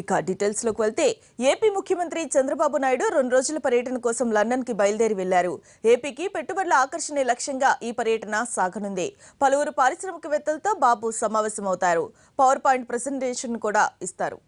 ఇక డీటెయిల్స్ లోకి వెళ్తే ఏపీ ముఖ్యమంత్రి చంద్రబాబు నాయుడు 2 రోజుల పర్యటన కోసం లండన్ కి బయలుదేరి వెళ్లారు. ఏపీకి పెట్టుబడుల ఆకర్షణే లక్ష్యంగా ఈ పర్యటన సాగనుంది. పలువురు పారిశ్రామికవేత్తలతో బాబు సమావేశమవుతారు. పవర్ పాయింట్ ప్రెజెంటేషన్ కూడా ఇస్తారు.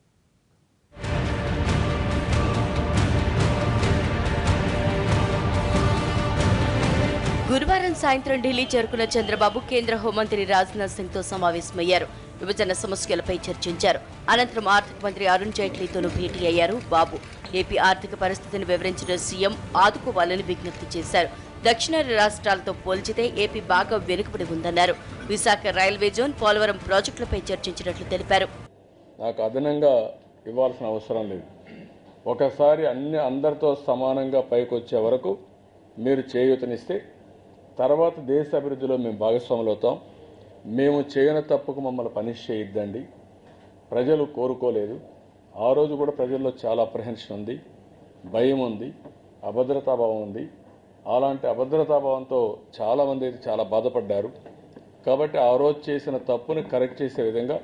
గురువారం సాయంత్రం ఢిల్లీ చేరుకున్న చంద్రబాబు కేంద్ర హోంమంత్రి రాజ్నాథ్ సింగ్ తో సమావేశమయ్యారు. విభజన సమస్యలపై చర్చించారు. అనంతరం ఆర్థిక మంత్రి అరుణ్ జైట్లీతోనూ భేటీ అయ్యారు బాబు. ఏపీ ఆర్థిక పరిస్థితిని వివరించిన సీఎం ఆదుకోవాలని విజ్ఞప్తి చేశారు. దక్షిణాది రాష్ట్రాలతో పోల్చితే ఏపీ బాగా వెనుకబడి ఉందన్నారు. విశాఖ రైల్వే జోన్, పోలవరం ప్రాజెక్టులపై చర్చించినట్లు తెలిపారు. నాకు అదనంగా ఇవ్వాల్సిన అవసరం లేదు. ఒకసారి అందరితో సమానంగా పైకొచ్చే వరకు మీరు చేయూతనిస్తే తర్వాత దేశ అభివృద్ధిలో మేము భాగస్వాములు అవుతాం. మేము చేయని తప్పుకు మమ్మల్ని పనిష్ చేయొద్దండి. ప్రజలు కోరుకోలేదు. ఆ రోజు కూడా ప్రజల్లో చాలా అప్రహెన్షన్ ఉంది, భయం ఉంది, అభద్రతాభావం ఉంది. అలాంటి అభద్రతాభావంతో చాలామంది అయితే చాలా బాధపడ్డారు. కాబట్టి ఆ రోజు చేసిన తప్పుని కరెక్ట్ చేసే విధంగా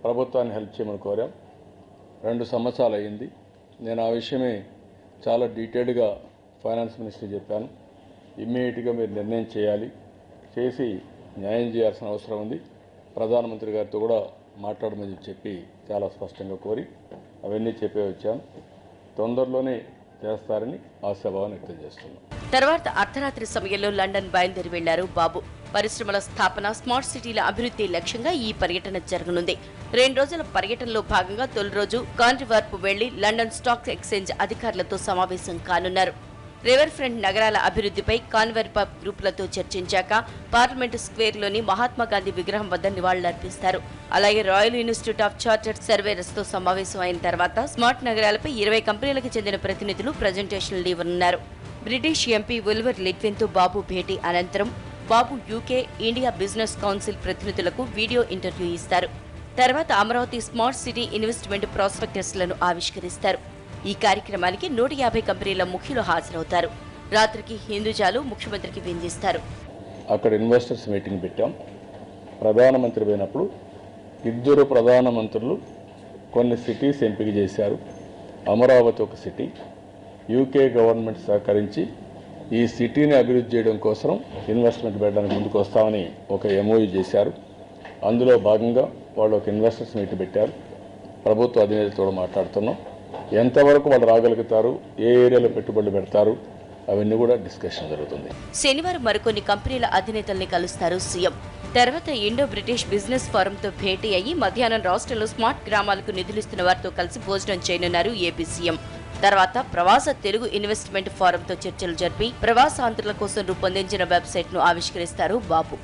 ప్రభుత్వాన్ని హెల్ప్ చేయమని కోరాం. 2 సంవత్సరాలు అయ్యింది. నేను ఆ విషయమే చాలా డీటెయిల్డ్గా ఫైనాన్స్ మినిస్టర్ చెప్పాను. ఇమ్మీడియట్గా మీరు నిర్ణయం చేసి న్యాయం చేయాల్సిన అవసరం ఉంది. ప్రధానమంత్రి గారితో కూడా మాట్లాడమని చెప్పి చాలా స్పష్టంగా కోరి అవన్నీ చెప్పే వచ్చాను. తొందరలోనే చేస్తారని ఆశాభావాన్ని వ్యక్తం చేస్తున్నాం. తర్వాత అర్ధరాత్రి సమయంలో లండన్ బయలుదేరి వెళ్లారు బాబు. పరిశ్రమల స్థాపన, స్మార్ట్ సిటీల అభివృద్ధి లక్ష్యంగా ఈ పర్యటన జరగనుంది. 2 రోజుల పర్యటనలో భాగంగా తొలి రోజు కాంట్రీవర్పు వెళ్లి లండన్ స్టాక్ ఎక్స్చేంజ్ అధికారులతో సమావేశం కానున్నారు. రివర్ ఫ్రంట్ నగరాల అభివృద్ధిపై కాన్వర్ప గ్రూపులతో చర్చించాక పార్లమెంటు స్క్వేర్లోని మహాత్మాగాంధీ విగ్రహం వద్ద నివాళులర్పిస్తారు. అలాగే royal institute of chartered surveyors తో సమావేశం అయిన తర్వాత స్మార్ట్ నగరాలపై 20 కంపెనీలకు చెందిన ప్రతినిధులు ప్రజెంటేషన్లు ఇవ్వనున్నారు. బ్రిటిష్ ఎంపీ విల్వర్ లిట్విన్ తో బాబు భేటీ అనంతరం Babu UK, India business council ప్రతినిధులకు వీడియో ఇంటర్వ్యూ ఇస్తారు. తర్వాత అమరావతి స్మార్ట్ సిటీ ఇన్వెస్ట్మెంట్ ప్రాస్పెక్టస్లను ఆవిష్కరిస్తారు. ఈ కార్యక్రమానికి 150 కంపెనీల ముఖ్యులు హాజరవుతారు. రాత్రికి హిందూజాలు ముఖ్యమంత్రికి విందిస్తారు. అక్కడ ఇన్వెస్టర్స్ మీటింగ్ పెట్టాం. ప్రధానమంత్రి పోయినప్పుడు 2 ప్రధానమంత్రులు కొన్ని సిటీస్ ఎంపిక చేశారు. అమరావతి ఒక సిటీ. యూకే గవర్నమెంట్ సహకరించి ఈ సిటీని అభివృద్ధి చేయడం కోసం ఇన్వెస్ట్మెంట్ పెట్టడానికి ముందుకు వస్తామని ఒక ఎంఓయూ చేశారు. అందులో భాగంగా వాళ్ళు ఒక ఇన్వెస్టర్స్ మీటింగ్ పెట్టారు. ప్రభుత్వ అధినేతతో మాట్లాడుతున్నాం. ఎంతవరకు వాళ్ళు రాగలుగుతారు, ఏ ఏరియాలో పెట్టుబడులు పెడతారు, అవన్నీ కూడా డిస్కషన్ జరుగుతుంది. శనివారం మరికొన్ని కంపెనీల అధినేతల్ని కలుస్తారు సీఎం. తర్వాత ఇండో బ్రిటిష్ బిజినెస్ ఫోరంతో భేటీ అయ్యి మధ్యాహ్నం రాష్ట్రంలో స్మార్ట్ గ్రామాలకు నిధులిస్తున్న వారితో కలిసి భోజనం చేయనున్నారు ఏపీ సీఎం. తర్వాత ప్రవాస తెలుగు ఇన్వెస్ట్మెంట్ ఫోరంతో చర్చలు జరిపి ప్రవాసాంధ్రుల కోసం రూపొందించిన వెబ్సైట్ ను ఆవిష్కరిస్తారు బాబు.